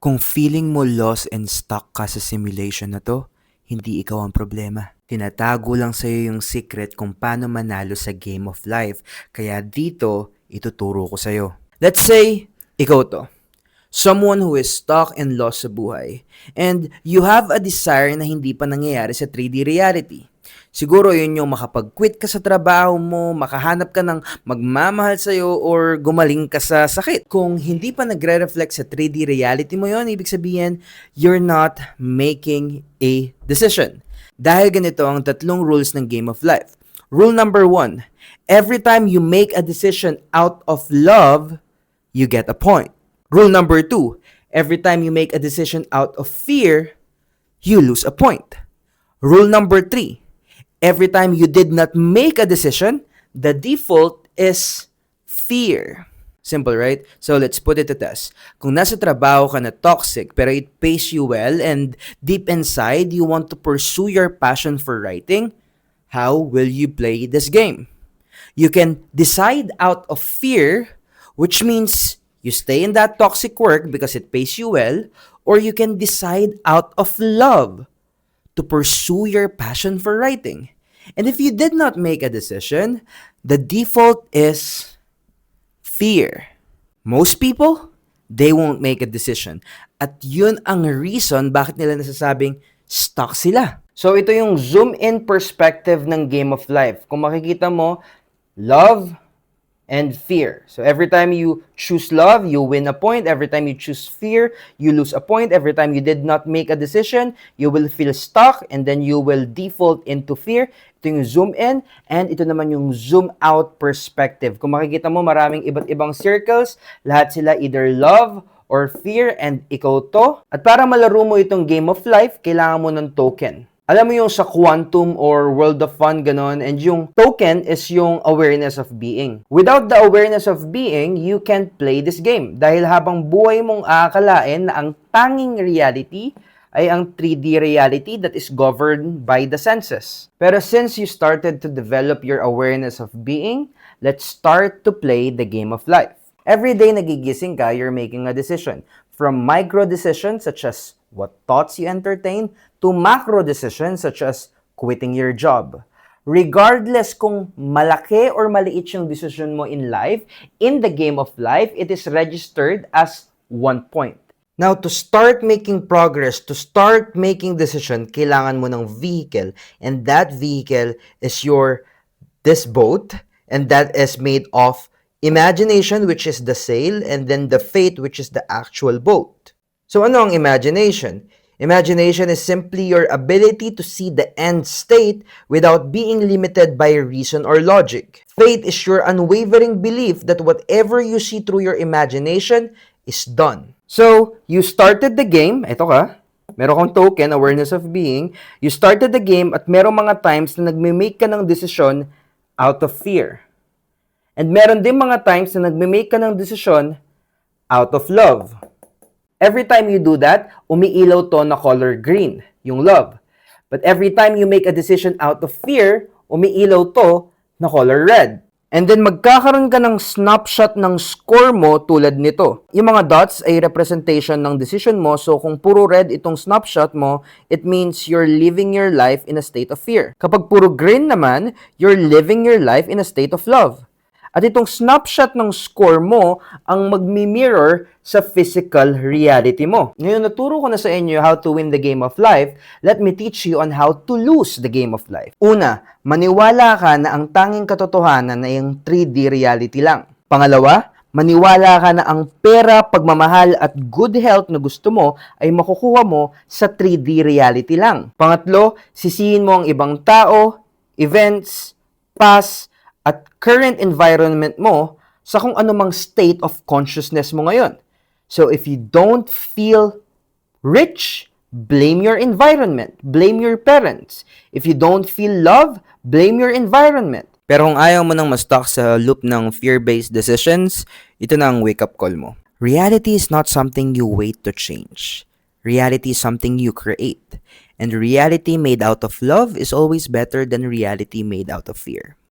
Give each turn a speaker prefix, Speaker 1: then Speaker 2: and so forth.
Speaker 1: Kung feeling mo lost and stuck ka sa simulation na to, hindi ikaw ang problema. Tinatago lang sa'yo yung secret kung paano manalo sa game of life. Kaya dito, ituturo ko sa'yo. Let's say, ikaw to. Someone who is stuck and lost sa buhay. And you have a desire na hindi pa nangyayari sa 3D reality. Siguro yun yung makapag-quit ka sa trabaho mo, makahanap ka ng magmamahal sa'yo, or gumaling ka sa sakit. Kung hindi pa nagre-reflect sa 3D reality mo yun, ibig sabihin, you're not making a decision. Dahil ganito ang tatlong rules ng game of life. Rule number 1, every time you make a decision out of love, you get a point. Rule number 2, every time you make a decision out of fear, you lose a point. Rule number 3, every time you did not make a decision, the default is fear. Simple, right? So let's put it to test. Kung nasa trabaho ka na toxic pero it pays you well and deep inside you want to pursue your passion for writing, how will you play this game? You can decide out of fear, which means you stay in that toxic work because it pays you well, or you can decide out of love to pursue your passion for writing. And if you did not make a decision, the default is fear. Most people, they won't make a decision. At yun ang reason bakit nila nasasabing stuck sila. So ito yung zoom in perspective ng game of life. Kung makikita mo, love and fear. So every time you choose love, you win a point. Every time you choose fear, you lose a point. Every time you did not make a decision, you will feel stuck and then you will default into fear. Ito yung zoom in and ito naman yung zoom out perspective. Kung makikita mo, maraming iba't ibang circles. Lahat sila either love or fear and ikaw to. At para malaro mo itong game of life, kailangan mo ng token. Alam mo yung sa Quantum or World of Fun, ganon, and yung token is yung awareness of being. Without the awareness of being, you can't play this game. Dahil habang buhay mong aakalain na ang tanging reality ay ang 3D reality that is governed by the senses. Pero since you started to develop your awareness of being, let's start to play the game of life. Every day nagigising ka, you're making a decision. From micro decisions such as what thoughts you entertain to macro decisions such as quitting your job. Regardless kung malaki or maliit yung decision mo in life, in the game of life, it is registered as 1 point. Now, to start making progress, to start making decision, kailangan mo ng vehicle. And that vehicle is this boat, and that is made of imagination, which is the sail, and then the faith, which is the actual boat. So ano ang imagination? Imagination is simply your ability to see the end state without being limited by reason or logic. Faith is your unwavering belief that whatever you see through your imagination is done. So, you started the game, eto ka, meron kang token, awareness of being, you started the game at merong mga times na nagme-make ka ng decision out of fear. And meron din mga times na nagme-make ka ng decision out of love. Every time you do that, umiilaw to na color green, yung love. But every time you make a decision out of fear, umiilaw to na color red. And then magkakaroon ka ng snapshot ng score mo tulad nito. Yung mga dots ay representation ng decision mo. So kung puro red itong snapshot mo, it means you're living your life in a state of fear. Kapag puro green naman, you're living your life in a state of love. At itong snapshot ng score mo ang magmi-mirror sa physical reality mo. Ngayon, naturo ko na sa inyo how to win the game of life. Let me teach you on how to lose the game of life. Una, maniwala ka na ang tanging katotohanan na yung 3D reality lang. Pangalawa, maniwala ka na ang pera, pagmamahal at good health na gusto mo ay makukuha mo sa 3D reality lang. Pangatlo, sisihin mo ang ibang tao, events, past, at current environment mo sa kung anumang state of consciousness mo ngayon. So if you don't feel rich, blame your environment, blame your parents. If you don't feel love, blame your environment. Pero kung ayaw mo nang ma-stuck sa loop ng fear-based decisions, ito na ang wake-up call mo. Reality is not something you wait to change. Reality is something you create. And reality made out of love is always better than reality made out of fear.